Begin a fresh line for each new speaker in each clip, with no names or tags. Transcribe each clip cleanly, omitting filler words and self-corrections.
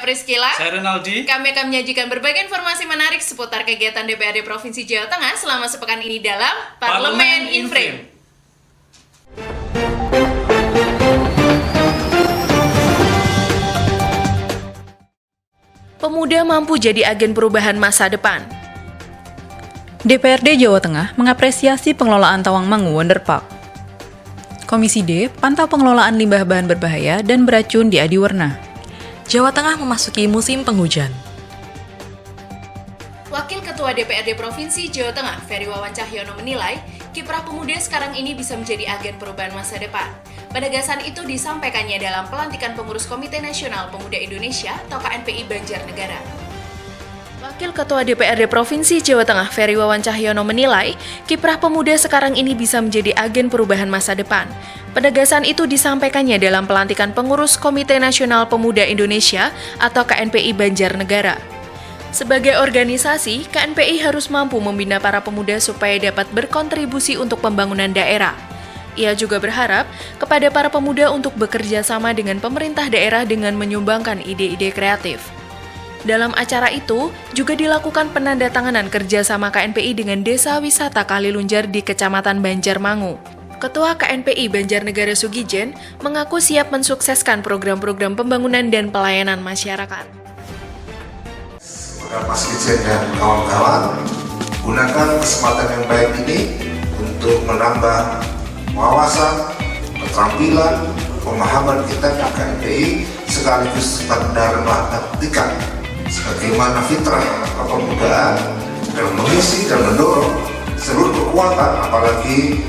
Priscila.
Saya Renaldi.
Kami akan menyajikan berbagai informasi menarik seputar kegiatan DPRD Provinsi Jawa Tengah selama sepekan ini dalam Parlemen in Frame. Pemuda mampu jadi agen perubahan masa depan.
DPRD Jawa Tengah mengapresiasi pengelolaan Tawangmangu Wonderpark. Komisi D pantau pengelolaan limbah bahan berbahaya dan beracun di Adiwerna.
Jawa Tengah memasuki musim penghujan.
Wakil Ketua DPRD Provinsi Jawa Tengah, Ferry Wawan Cahyono menilai, kiprah pemuda sekarang ini bisa menjadi agen perubahan masa depan. Penegasan itu disampaikannya dalam pelantikan pengurus Komite Nasional Pemuda Indonesia atau KNPI Banjarnegara. Wakil Ketua DPRD Provinsi Jawa Tengah, Ferry Wawan Cahyono menilai, kiprah pemuda sekarang ini bisa menjadi agen perubahan masa depan. Penegasan itu disampaikannya dalam pelantikan pengurus Komite Nasional Pemuda Indonesia atau KNPI Banjarnegara. Sebagai organisasi, KNPI harus mampu membina para pemuda supaya dapat berkontribusi untuk pembangunan daerah. Ia juga berharap kepada para pemuda untuk bekerja sama dengan pemerintah daerah dengan menyumbangkan ide-ide kreatif. Dalam acara itu, juga dilakukan penandatanganan kerjasama KNPI dengan Desa Wisata Kalilunjar di Kecamatan Banjarmangu. Ketua KNPI Banjarnegara Sugijen mengaku siap mensukseskan program-program pembangunan dan pelayanan masyarakat.
Kepada Mas Sugijen dan kawan-kawan, gunakan kesempatan yang baik ini untuk menambah wawasan, keterampilan, pemahaman kita di KNPI sekaligus menerapkan etika sebagaimana fitrah kepemudaan dan mengisi dan mendorong seluruh kekuatan, apalagi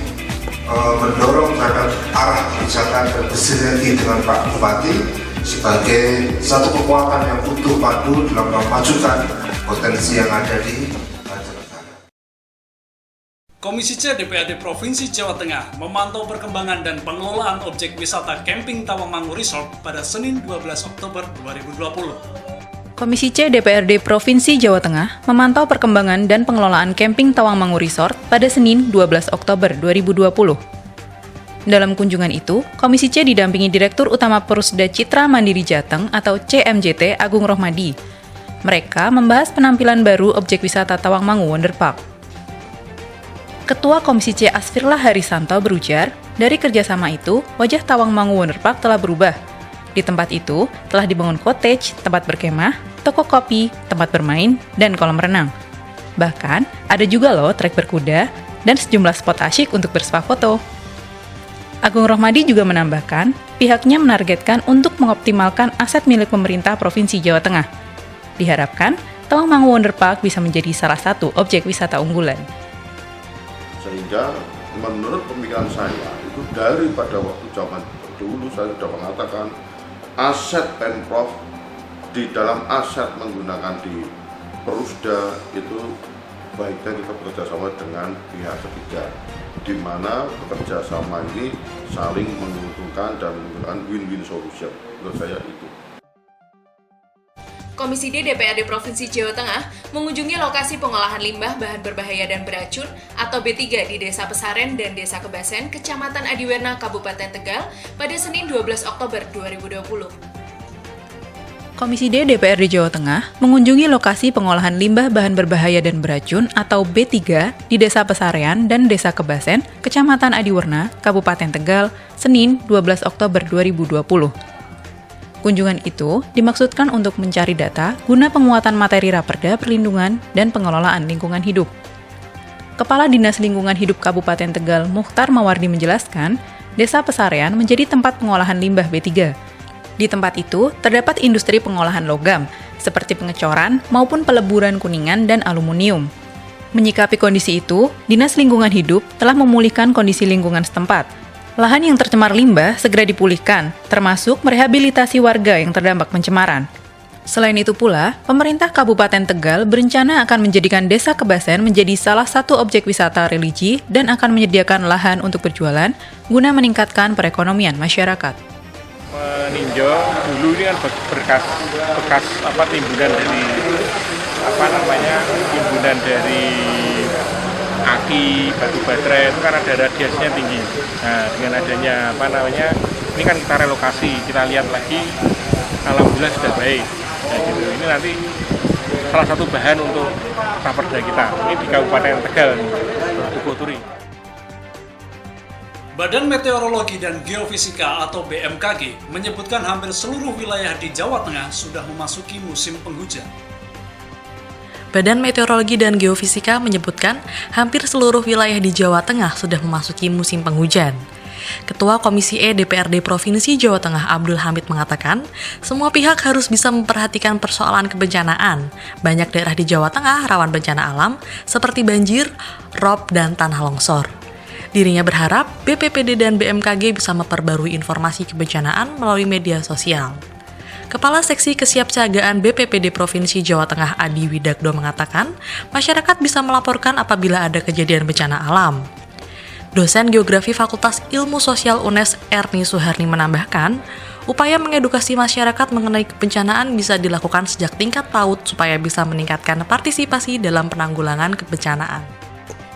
mendorong terhadap arah kebijakan dan bersinergi dengan Pak Bupati sebagai satu kekuatan yang utuh padu dalam memajukan potensi yang ada di Banjarnegara.
Komisi C DPRD Provinsi Jawa Tengah memantau perkembangan dan pengelolaan objek wisata camping Tawangmangu Resort pada Senin 12 Oktober 2020.
Komisi C DPRD Provinsi Jawa Tengah memantau perkembangan dan pengelolaan camping Tawangmangu Resort pada Senin 12 Oktober 2020. Dalam kunjungan itu, Komisi C didampingi Direktur Utama Persda Citra Mandiri Jateng atau CMJT Agung Rohmadi. Mereka membahas penampilan baru objek wisata Tawangmangu Wonderpark. Ketua Komisi C Asfirlah Harisanto berujar, dari kerjasama itu, wajah Tawangmangu Wonderpark telah berubah. Di tempat itu telah dibangun cottage, tempat berkemah, toko kopi, tempat bermain, dan kolam renang. Bahkan, ada juga loh trek berkuda dan sejumlah spot asyik untuk bersuah foto. Agung Rohmadi juga menambahkan, pihaknya menargetkan untuk mengoptimalkan aset milik pemerintah Provinsi Jawa Tengah. Diharapkan, Tawangmangu Wonderpark bisa menjadi salah satu objek wisata unggulan.
Sehingga menurut pemikiran saya, itu daripada waktu zaman dulu saya sudah mengatakan, aset Pemprov di dalam aset menggunakan di Perusda itu baiknya kita bekerjasama dengan pihak ketiga, di mana bekerjasama ini saling menguntungkan dan menggunakan win-win solution. Menurut saya itu.
Komisi D DPRD Provinsi Jawa Tengah mengunjungi lokasi pengolahan limbah bahan berbahaya dan beracun atau B3 di Desa Pesaren dan Desa Kebasen, Kecamatan Adiwerna, Kabupaten Tegal pada Senin 12 Oktober 2020.
Komisi D DPRD Jawa Tengah mengunjungi lokasi pengolahan limbah bahan berbahaya dan beracun atau B3 di Desa Pesarean dan Desa Kebasen, Kecamatan Adiwerna, Kabupaten Tegal, Senin 12 Oktober 2020. Kunjungan itu dimaksudkan untuk mencari data guna penguatan materi Raperda Perlindungan dan Pengelolaan Lingkungan Hidup. Kepala Dinas Lingkungan Hidup Kabupaten Tegal, Mukhtar Mawardi menjelaskan, Desa Pesarean menjadi tempat pengolahan limbah B3. Di tempat itu terdapat industri pengolahan logam, seperti pengecoran maupun peleburan kuningan dan aluminium. Menyikapi kondisi itu, Dinas Lingkungan Hidup telah memulihkan kondisi lingkungan setempat. Lahan yang tercemar limbah segera dipulihkan, termasuk merehabilitasi warga yang terdampak pencemaran. Selain itu pula, pemerintah Kabupaten Tegal berencana akan menjadikan Desa Kebasen menjadi salah satu objek wisata religi dan akan menyediakan lahan untuk berjualan guna meningkatkan perekonomian masyarakat.
Meninjau dulu ini kan bekas timbunan dari timbunan dari aki, batu baterai itu kan ada radiasinya tinggi. Nah, dengan adanya ini kan kita relokasi, kita lihat lagi, alhamdulillah sudah baik. ini nanti salah satu bahan untuk raperda kita. Ini di Kabupaten Tegal, Tugu Turi.
Badan Meteorologi dan Geofisika atau BMKG menyebutkan hampir seluruh wilayah di Jawa Tengah sudah memasuki musim penghujan.
Badan Meteorologi dan Geofisika menyebutkan hampir seluruh wilayah di Jawa Tengah sudah memasuki musim penghujan. Ketua Komisi E DPRD Provinsi Jawa Tengah Abdul Hamid mengatakan, semua pihak harus bisa memperhatikan persoalan kebencanaan. Banyak daerah di Jawa Tengah rawan bencana alam seperti banjir, rob, dan tanah longsor. Dirinya berharap BPPD dan BMKG bisa memperbarui informasi kebencanaan melalui media sosial. Kepala Seksi Kesiapsiagaan BPPD Provinsi Jawa Tengah Adi Widakdo mengatakan, masyarakat bisa melaporkan apabila ada kejadian bencana alam. Dosen Geografi Fakultas Ilmu Sosial UNES Erni Suharni menambahkan, upaya mengedukasi masyarakat mengenai kebencanaan bisa dilakukan sejak tingkat PAUD supaya bisa meningkatkan partisipasi dalam penanggulangan kebencanaan.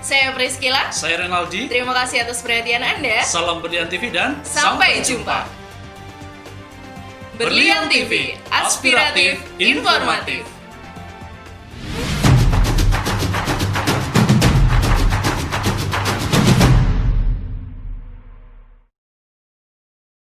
Saya Priscila.
Saya Renaldi.
Terima kasih atas perhatian Anda.
Salam Berlian TV dan
Sampai jumpa. Berlian TV, aspiratif, informatif.